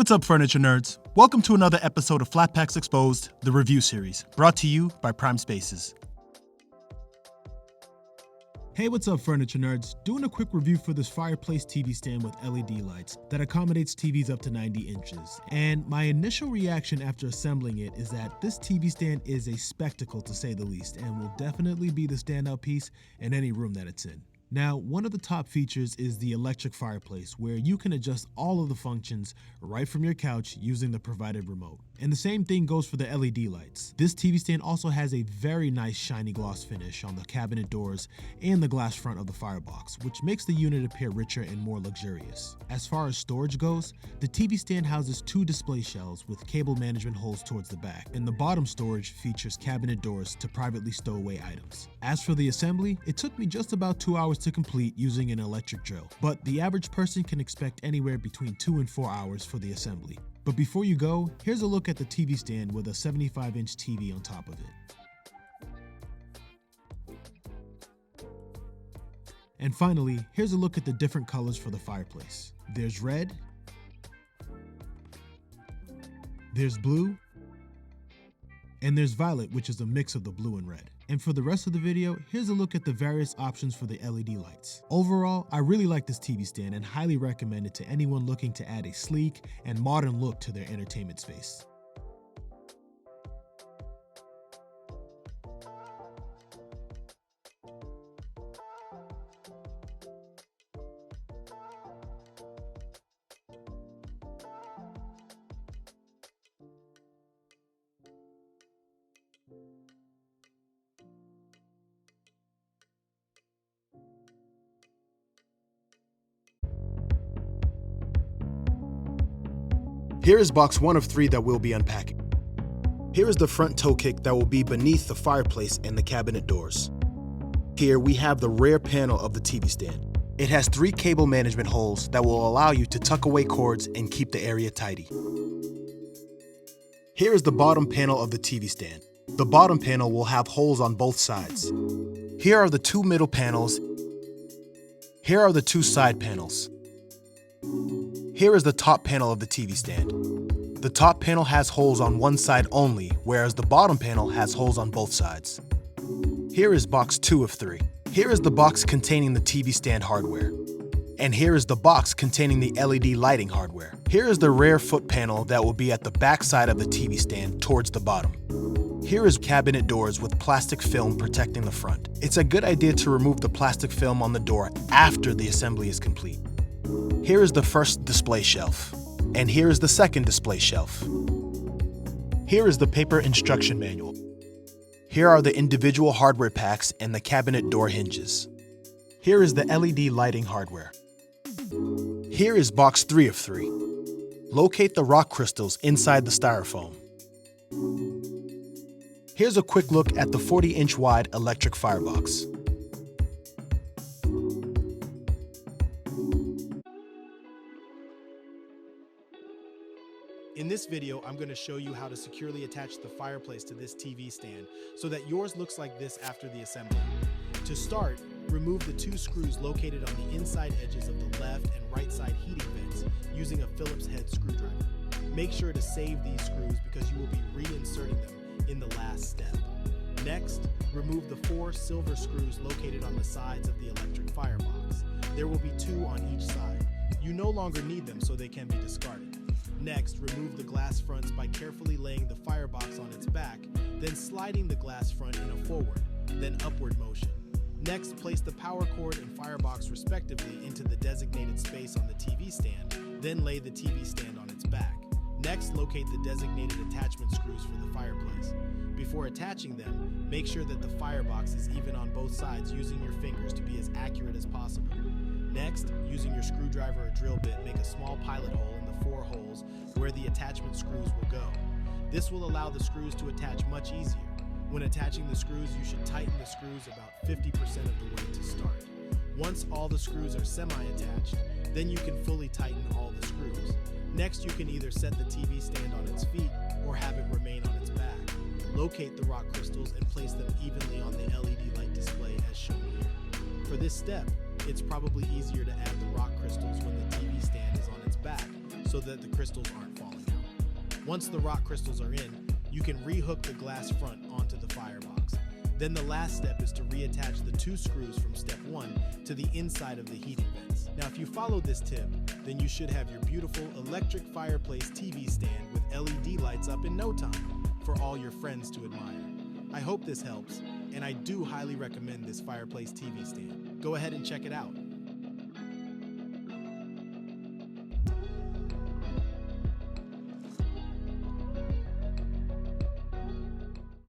what's up, furniture nerds? Welcome to another episode of Flat Packs Exposed, the review series, brought to you by Prime Spaces. Hey, what's up, furniture nerds? Doing a quick review for this Fireplace TV stand with LED lights that accommodates TVs up to 90 inches. And my initial reaction after assembling it is that this TV stand is a spectacle, to say the least, and will definitely be the standout piece in any room that it's in. Now, one of the top features is the Electric Fireplace, where you can adjust all of the functions right from your couch using the provided remote. And the same thing goes for the LED lights. This TV stand also has a very nice shiny gloss finish on the cabinet doors and the glass front of the firebox, which makes the unit appear richer and more luxurious. As far as storage goes, the TV stand houses 2 display shelves with cable management holes towards the back, and the bottom storage features cabinet doors to privately stow away items. As for the assembly, it took me just about 2 hours to complete using an electric drill, but the average person can expect anywhere between 2 and 4 hours for the assembly. But before you go, here's a look at the TV stand with a 75-inch TV on top of it. And finally, here's a look at the different colors for the fireplace. There's red, there's blue, and there's violet, which is a mix of the blue and red. And for the rest of the video, here's a look at the various options for the LED lights. Overall, I really like this TV stand and highly recommend it to anyone looking to add a sleek and modern look to their entertainment space. Here is box 1 of 3 that we'll be unpacking. Here is the front toe kick that will be beneath the fireplace and the cabinet doors. Here we have the rear panel of the TV stand. It has 3 cable management holes that will allow you to tuck away cords and keep the area tidy. Here is the bottom panel of the TV stand. The bottom panel will have holes on both sides. Here are the 2 middle panels. Here are the 2 side panels. Here is the top panel of the TV stand. The top panel has holes on one side only, whereas the bottom panel has holes on both sides. Here is box 2 of 3. Here is the box containing the TV stand hardware. And here is the box containing the LED lighting hardware. Here is the rear foot panel that will be at the back side of the TV stand towards the bottom. Here is cabinet doors with plastic film protecting the front. It's a good idea to remove the plastic film on the door after the assembly is complete. Here is the first display shelf, and here is the second display shelf. Here is the paper instruction manual. Here are the individual hardware packs and the cabinet door hinges. Here is the LED lighting hardware. Here is box 3 of 3. Locate the rock crystals inside the styrofoam. Here's a quick look at the 40-inch wide electric firebox. In this video, I'm going to show you how to securely attach the fireplace to this TV stand so that yours looks like this after the assembly. To start, remove the 2 screws located on the inside edges of the left and right side heating vents using a Phillips head screwdriver. Make sure to save these screws because you will be reinserting them in the last step. Next, remove the 4 silver screws located on the sides of the electric firebox. There will be 2 on each side. You no longer need them, so they can be discarded. Next, remove the glass fronts by carefully laying the firebox on its back, then sliding the glass front in a forward, then upward motion. Next, place the power cord and firebox respectively into the designated space on the TV stand, then lay the TV stand on its back. Next, locate the designated attachment screws for the fireplace. Before attaching them, make sure that the firebox is even on both sides using your fingers to be as accurate as possible. Next, using your screwdriver or drill bit, make a small pilot hole in the 4 holes where the attachment screws will go. This will allow the screws to attach much easier. When attaching the screws, you should tighten the screws about 50% of the way to start. Once all the screws are semi-attached, then you can fully tighten all the screws. Next, you can either set the TV stand on its feet or have it remain on its back. Locate the rock crystals and place them evenly on the LED light display as shown here. For this step, it's probably easier to add the rock crystals when the TV stand is on its back, so that the crystals aren't falling out. Once the rock crystals are in, you can rehook the glass front onto the firebox. Then the last step is to reattach the 2 screws from step 1 to the inside of the heating vents. Now, if you follow this tip, then you should have your beautiful Electric Fireplace TV stand with LED lights up in no time for all your friends to admire. I hope this helps, and I do highly recommend this Fireplace TV stand. Go ahead and check it out.